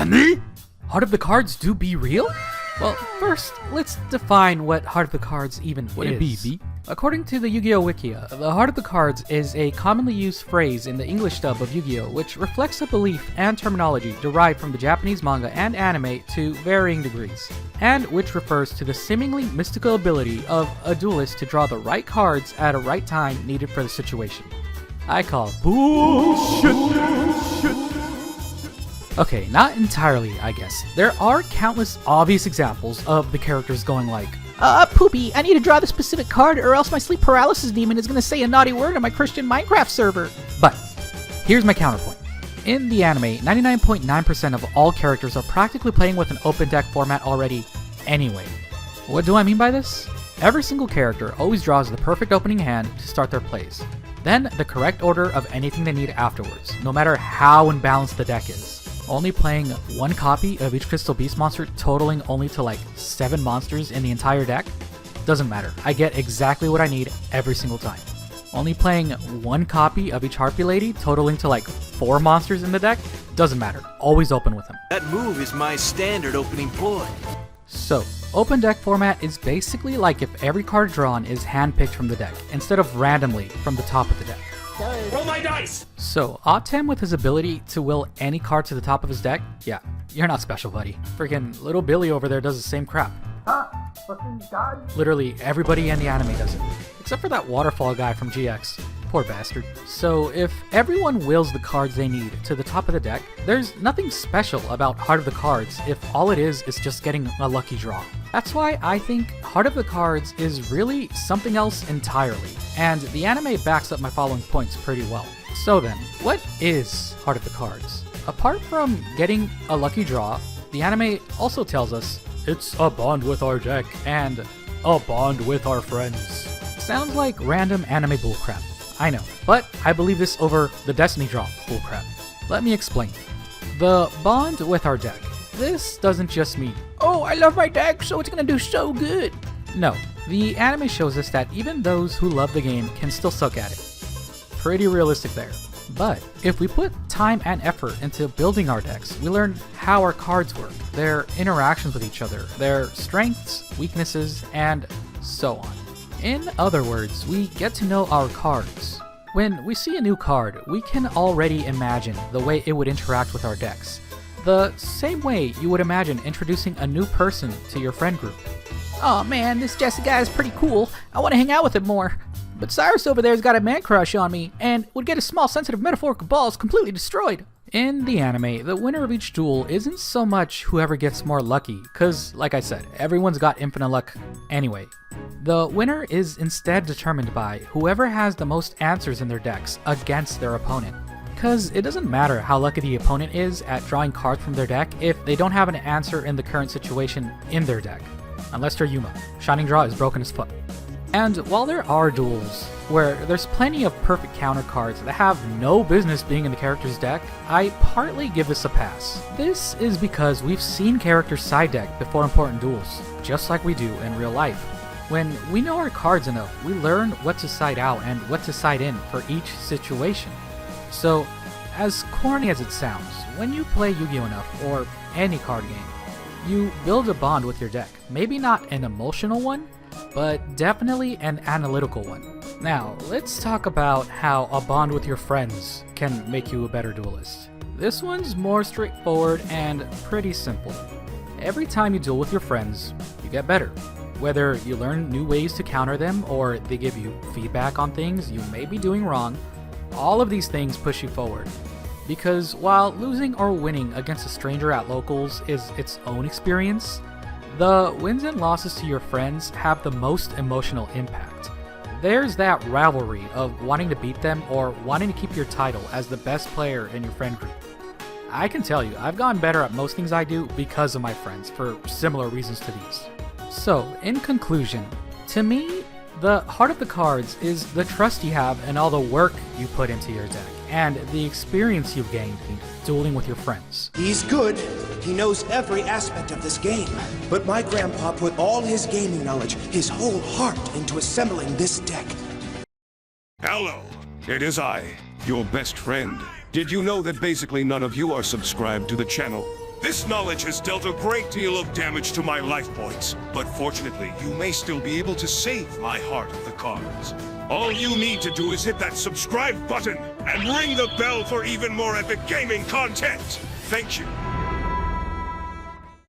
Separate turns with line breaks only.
Nani? Heart of the Cards do be real? Well, first, let's define what Heart of the Cards even is. According to the Yu-Gi-Oh! Wikia, the Heart of the Cards is a commonly used phrase in the English dub of Yu-Gi-Oh! Which reflects a belief and terminology derived from the Japanese manga and anime to varying degrees, and which refers to the seemingly mystical ability of a duelist to draw the right cards at a right time needed for the situation. I call bullshit. Okay, not entirely, I guess. There are countless obvious examples of the characters going like,
Poopy, I need to draw the specific card or else my sleep paralysis demon is gonna say a naughty word on my Christian Minecraft server.
But here's my counterpoint. In the anime, 99.9% of all characters are practically playing with an open deck format already anyway. What do I mean by this? Every single character always draws the perfect opening hand to start their plays, then the correct order of anything they need afterwards, no matter how imbalanced the deck is. Only playing one copy of each Crystal Beast monster totaling only to like 7 monsters in the entire deck? Doesn't matter, I get exactly what I need every single time. Only playing one copy of each Harpy Lady totaling to like 4 monsters in the deck? Doesn't matter, always open with them.
That move is my standard opening ploy.
So, open deck format is basically like if every card drawn is handpicked from the deck, instead of randomly from the top of the deck.
Roll my dice!
So, Autem with his ability to will any card to the top of his deck? Yeah, you're not special, buddy. Freaking little Billy over there does the same crap. Literally everybody in the anime does it. Except for that waterfall guy from GX. Poor bastard. So, if everyone wills the cards they need to the top of the deck, there's nothing special about Heart of the Cards if all it is just getting a lucky draw. That's why I think Heart of the Cards is really something else entirely, and the anime backs up my following points pretty well. So then, what is Heart of the Cards? Apart from getting a lucky draw, the anime also tells us it's a bond with our deck and a bond with our friends. Sounds like random anime bullcrap, I know, but I believe this over the Destiny draw bullcrap. Let me explain. The bond with our deck. This doesn't just mean,
Oh, I love my deck, so it's gonna do so good.
no, the anime shows us that even those who love the game can still suck at it. Pretty realistic there. But if we put time and effort into building our decks, we learn how our cards work, their interactions with each other, their strengths, weaknesses, and so on. In other words, we get to know our cards. When we see a new card, we can already imagine the way it would interact with our decks. The same way you would imagine introducing a new person to your friend group.
Oh man, this Jesse guy is pretty cool. I want to hang out with him more. But Cyrus over there's got a man crush on me, and would get his small sensitive metaphorical balls completely destroyed.
In the anime, the winner of each duel isn't so much whoever gets more lucky, cause like I said, everyone's got infinite luck anyway. The winner is instead determined by whoever has the most answers in their decks against their opponent. Cause it doesn't matter how lucky the opponent is at drawing cards from their deck if they don't have an answer in the current situation in their deck. Unless they're Yuma. Shining Draw is broken as fuck. And while there are duels where there's plenty of perfect counter cards that have no business being in the character's deck, I partly give this a pass. This is because we've seen characters side deck before important duels, just like we do in real life. When we know our cards enough, we learn what to side out and what to side in for each situation. So, as corny as it sounds, when you play Yu-Gi-Oh! Enough, or any card game, you build a bond with your deck. Maybe not an emotional one, but definitely an analytical one. Now, let's talk about how a bond with your friends can make you a better duelist. This one's more straightforward and pretty simple. Every time you duel with your friends, you get better. Whether you learn new ways to counter them or they give you feedback on things you may be doing wrong, all of these things push you forward. Because while losing or winning against a stranger at locals is its own experience, the wins and losses to your friends have the most emotional impact. There's that rivalry of wanting to beat them or wanting to keep your title as the best player in your friend group. I can tell you, I've gotten better at most things I do because of my friends for similar reasons to these. So, in conclusion, to me, the Heart of the Cards is the trust you have and all the work you put into your deck, and the experience you've gained dueling with your friends.
He's good. He knows every aspect of this game. But my grandpa put all his gaming knowledge, his whole heart, into assembling this deck.
Hello, it is I, your best friend. Did you know that basically none of you are subscribed to the channel? This knowledge has dealt a great deal of damage to my life points, but fortunately, you may still be able to save my heart of the cards. All you need to do is hit that subscribe button and ring the bell for even more epic gaming content. Thank you.